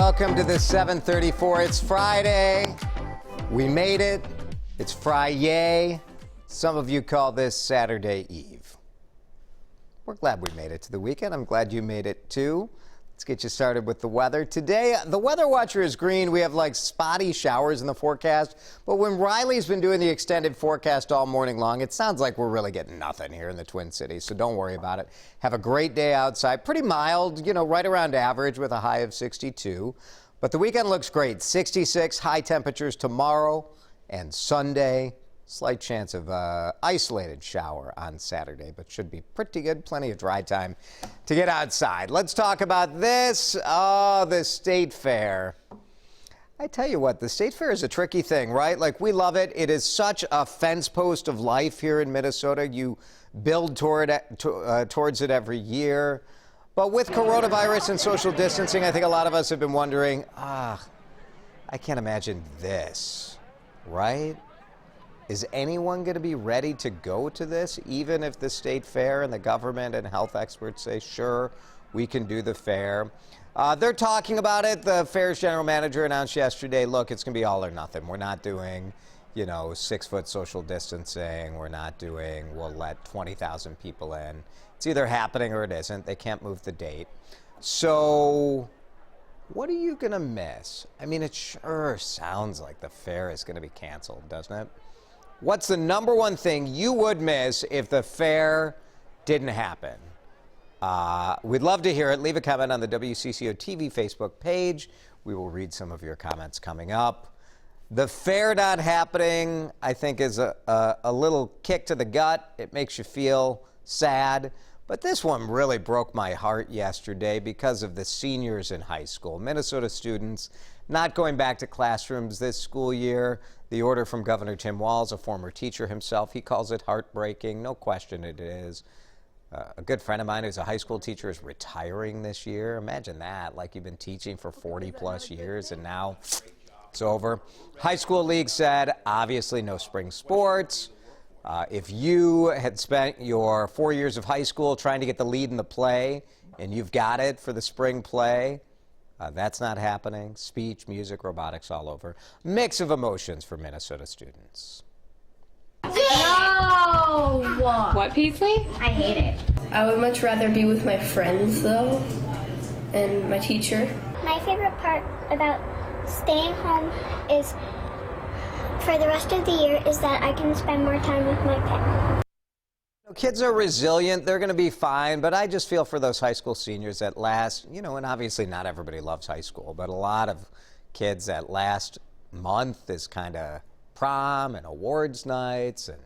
welcome to the 734. It's Friday. We made it. It's Friday. Some of you call this Saturday Eve. We're glad we made it to the weekend. I'm glad you made it too. Let's get you started with the weather. Today, the weather watcher is green. We have like spotty showers in the forecast. But when Riley's been doing the extended forecast all morning long, it sounds like we're really getting nothing here in the Twin Cities. So don't worry about it. Have a great day outside. Pretty mild, right around average with a high of 62. But the weekend looks great. 66 high temperatures tomorrow and Sunday. Slight chance of isolated shower on Saturday, but should be pretty good. Plenty of dry time to get outside. Let's talk about this. Oh, the State Fair. I tell you what, the State Fair is a tricky thing, right? Like, we love it. It is such a fence post of life here in Minnesota. You build towards it every year. But with coronavirus and social distancing, I think a lot of us have been wondering, I can't imagine this, right? Is anyone going to be ready to go to this, even if the State Fair and the government and health experts say, sure, we can do the fair? They're talking about it. The fair's general manager announced yesterday, look, it's going to be all or nothing. We're not doing, 6-foot social distancing. We'll let 20,000 people in. It's either happening or it isn't. They can't move the date. So what are you going to miss? I mean, it sure sounds like the fair is going to be canceled, doesn't it? What's the number one thing you would miss if the fair didn't happen? We'd love to hear it. Leave a comment on the WCCO TV Facebook page. We will read some of your comments coming up. The fair not happening, I think, is a little kick to the gut. It makes you feel sad. But this one really broke my heart yesterday because of the seniors in high school. Minnesota students not going back to classrooms this school year. The order from Governor Tim Walz, a former teacher himself, he calls it heartbreaking. No question it is. A good friend of mine who's a high school teacher is retiring this year. Imagine that, like you've been teaching for 40 plus years and now it's over. High school league said, obviously no spring sports. If you had spent your 4 years of high school trying to get the lead in the play and you've got it for the spring play, that's not happening. Speech, music, robotics all over. Mix of emotions for Minnesota students. No! What, Peasley? I hate it. I would much rather be with my friends, though, and my teacher. My favorite part about staying home is, for the rest of the year, is that I can spend more time with my pet. Kids are resilient. They're going to be fine. But I just feel for those high school seniors that last, and obviously not everybody loves high school, but a lot of kids that last month is kind of prom and awards nights and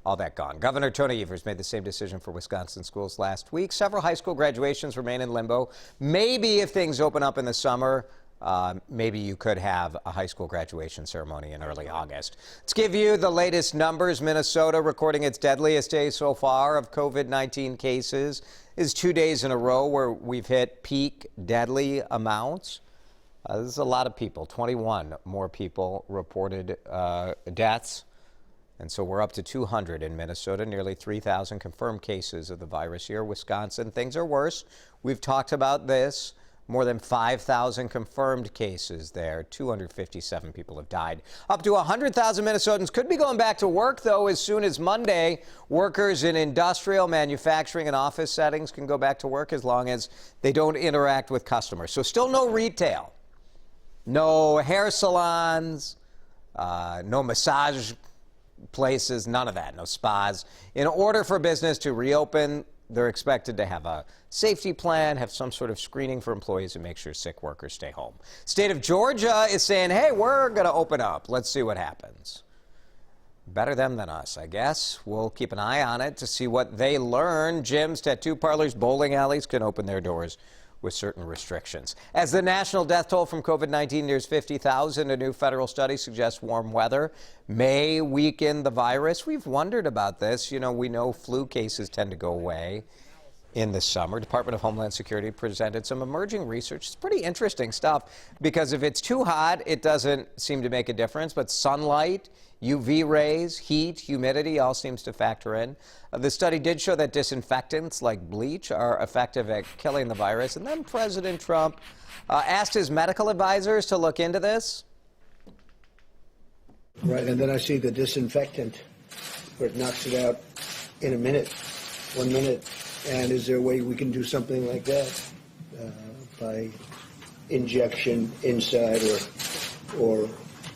all that gone. Governor Tony Evers made the same decision for Wisconsin schools last week. Several high school graduations remain in limbo. Maybe if things open up in the summer, maybe you could have a high school graduation ceremony in early August. Let's give you the latest numbers. Minnesota recording its deadliest day so far of COVID-19 cases. Is 2 days in a row where we've hit peak deadly amounts. This is a lot of people. 21 more people reported deaths. And so we're up to 200 in Minnesota, nearly 3,000 confirmed cases of the virus here. Wisconsin, things are worse. We've talked about this. More than 5,000 confirmed cases there. 257 people have died. Up to 100,000 Minnesotans could be going back to work, though, as soon as Monday. Workers in industrial, manufacturing, and office settings can go back to work as long as they don't interact with customers. So still no retail, no hair salons, no massage places, none of that, no spas. In order for business to reopen, they're expected to have a safety plan, have some sort of screening for employees and make sure sick workers stay home. State of Georgia is saying, hey, we're going to open up. Let's see what happens. Better them than us, I guess. We'll keep an eye on it to see what they learn. Gyms, tattoo parlors, bowling alleys can open their doors with certain restrictions. As the national death toll from COVID-19 nears 50,000, a new federal study suggests warm weather may weaken the virus. We've wondered about this. We know flu cases tend to go away in the summer. Department of Homeland Security presented some emerging research. It's pretty interesting stuff because if it's too hot, it doesn't seem to make a difference. But sunlight, UV rays, heat, humidity all seems to factor in. The study did show that disinfectants like bleach are effective at killing the virus. And then President Trump asked his medical advisors to look into this. Right, and then I see the disinfectant where it knocks it out in a minute, 1 minute. And is there a way we can do something like that by injection inside or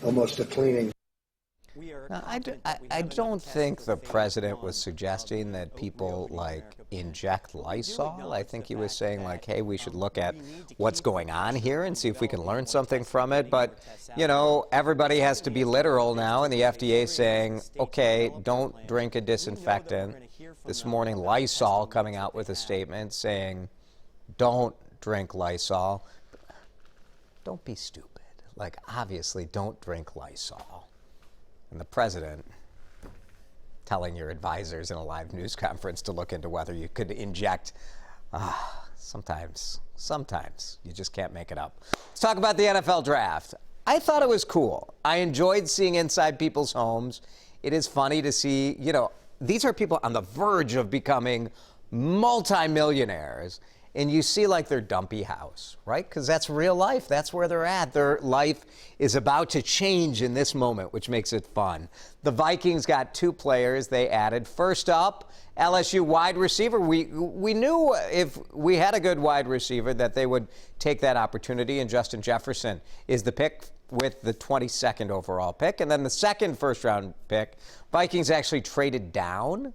almost a cleaning? Now, I don't think the president was suggesting that people, like, inject Lysol. I think he was saying, like, hey, we should look at what's going on here and see if we can learn something from it. But, you know, everybody has to be literal now, and the FDA is saying, okay, don't drink a disinfectant. This morning, Lysol coming out with a statement saying, don't drink Lysol. Don't be stupid. Like, obviously, don't drink Lysol. And the president telling your advisors in a live news conference to look into whether you could inject. Sometimes you just can't make it up. Let's talk about the NFL draft. I thought it was cool. I enjoyed seeing inside people's homes. It is funny to see, you know, these are people on the verge of becoming multimillionaires. And you see, like, their dumpy house, right? Because that's real life. That's where they're at. Their life is about to change in this moment, which makes it fun. The Vikings got 2 players they added. First up, LSU wide receiver. We knew if we had a good wide receiver that they would take that opportunity, and Justin Jefferson is the pick with the 22nd overall pick. And then the second first-round pick, Vikings actually traded down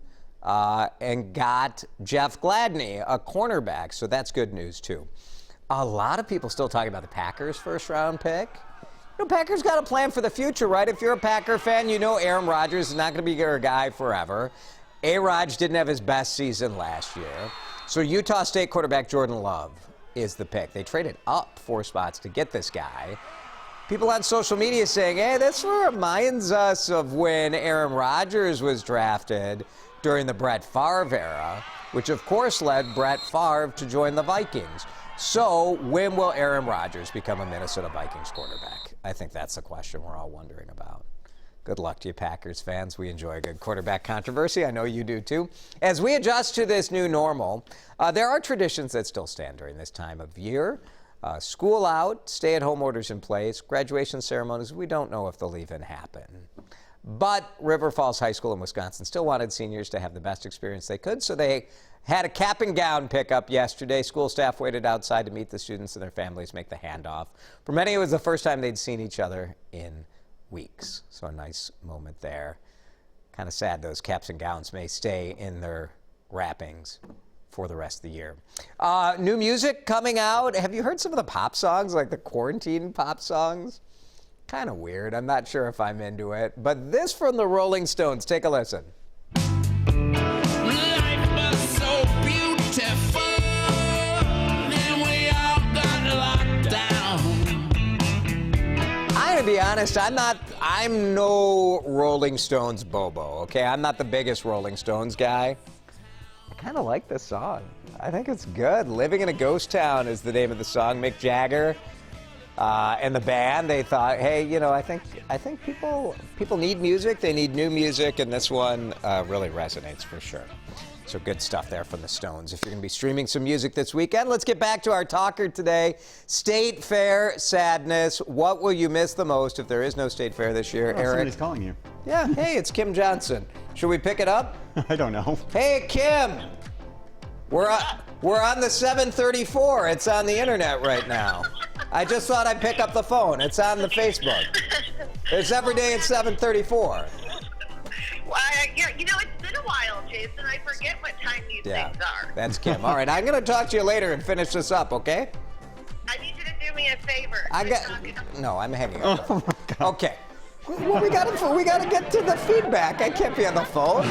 and got Jeff Gladney, a cornerback. So that's good news, too. A lot of people still talking about the Packers' first-round pick. You know, Packers got a plan for the future, right? If you're a Packer fan, you know Aaron Rodgers is not going to be your guy forever. A-Rod didn't have his best season last year. So Utah State quarterback Jordan Love is the pick. They traded up 4 spots to get this guy. People on social media saying, hey, this reminds us of when Aaron Rodgers was drafted during the Brett Favre era, which of course led Brett Favre to join the Vikings. So when will Aaron Rodgers become a Minnesota Vikings quarterback? I think that's the question we're all wondering about. Good luck to you, Packers fans. We enjoy a good quarterback controversy. I know you do, too. As we adjust to this new normal, there are traditions that still stand during this time of year. School out, stay-at-home orders in place, graduation ceremonies, we don't know if they'll even happen. But River Falls High School in Wisconsin still wanted seniors to have the best experience they could, so they had a cap and gown pickup yesterday. School staff waited outside to meet the students and their families make the handoff. For many, it was the first time they'd seen each other in weeks, so a nice moment there. Kind of sad those caps and gowns may stay in their wrappings for the rest of the year. New music coming out. Have you heard some of the pop songs, like the quarantine pop songs? Kind of weird. I'm not sure if I'm into it. But this from the Rolling Stones. Take a listen. Life was so beautiful, and we all got locked down. I'm gonna be honest, I'm no Rolling Stones Bobo, okay? I'm not the biggest Rolling Stones guy. I kind of like this song. I think it's good. Living in a Ghost Town is the name of the song. Mick Jagger and the band, they thought, hey, you know, I think people need music. They need new music, and this one really resonates for sure. So good stuff there from the Stones. If you're going to be streaming some music this weekend, let's get back to our talker today. State Fair sadness. What will you miss the most if there is no State Fair this year, Eric? Somebody's calling you. Yeah, hey, it's Kim Johnson. Should we pick it up? I don't know. Hey, Kim. We're on the 734. It's on the internet right now. I just thought I'd pick up the phone. It's on the Facebook. It's every day at 734. Well, you know, it's been a while, Jason. I forget what time these things are. That's Kim. All right, I'm going to talk to you later and finish this up, okay? I need you to do me a favor. No, I'm hanging up. Oh my God. Okay. Well, we got to get to the feedback. I can't be on the phone.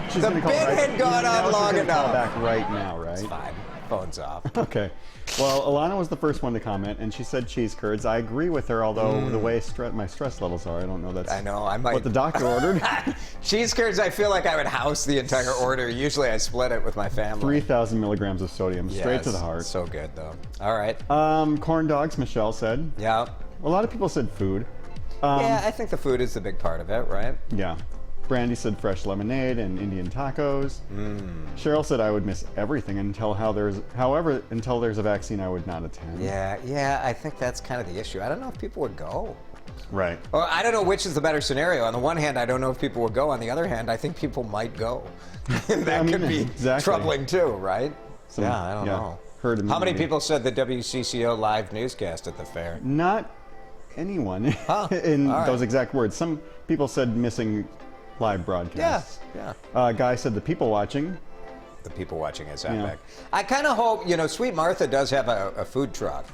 She's The gonna call bid right. had gone You know on she's long gonna enough. Call back right now, right? It's fine. Phone's off. Okay. Well, Alana was the first one to comment, and she said cheese curds. I agree with her, although the way my stress levels are, I don't know that's I know. I might. what the doctor ordered. Cheese curds, I feel like I would house the entire order. Usually I split it with my family. 3,000 milligrams of sodium, straight to the Yes, heart. So good, though. All right. Corn dogs, Michelle said. Yeah. A lot of people said food. Yeah, I think the food is the big part of it, right? Yeah. Brandy said fresh lemonade and Indian tacos. Cheryl said I would miss everything until there's a vaccine I would not attend. Yeah, I think that's kind of the issue. I don't know if people would go. Right. Or I don't know which is the better scenario. On the one hand, I don't know if people would go. On the other hand, I think people might go. That could be troubling too, right? I don't know. How many people said the WCCO live newscast at the fair? Not anyone in those exact words. Some people said missing live broadcasts. Yeah. Guy said the people watching. The people watching is epic. I kind of hope, Sweet Martha does have a food truck.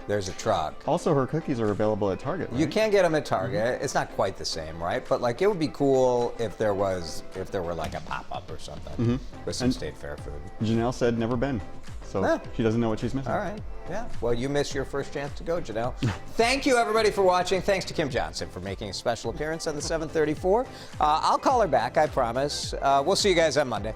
There's a truck. Also, her cookies are available at Target. Right? You can get them at Target. It's not quite the same, right? But like, it would be cool if there were like a pop-up or something with some state fair food. Janelle said never been, so she doesn't know what she's missing. All right. Yeah. Well, you missed your first chance to go, Janelle. Thank you, everybody, for watching. Thanks to Kim Johnson for making a special appearance on the 734. I'll call her back, I promise. We'll see you guys on Monday.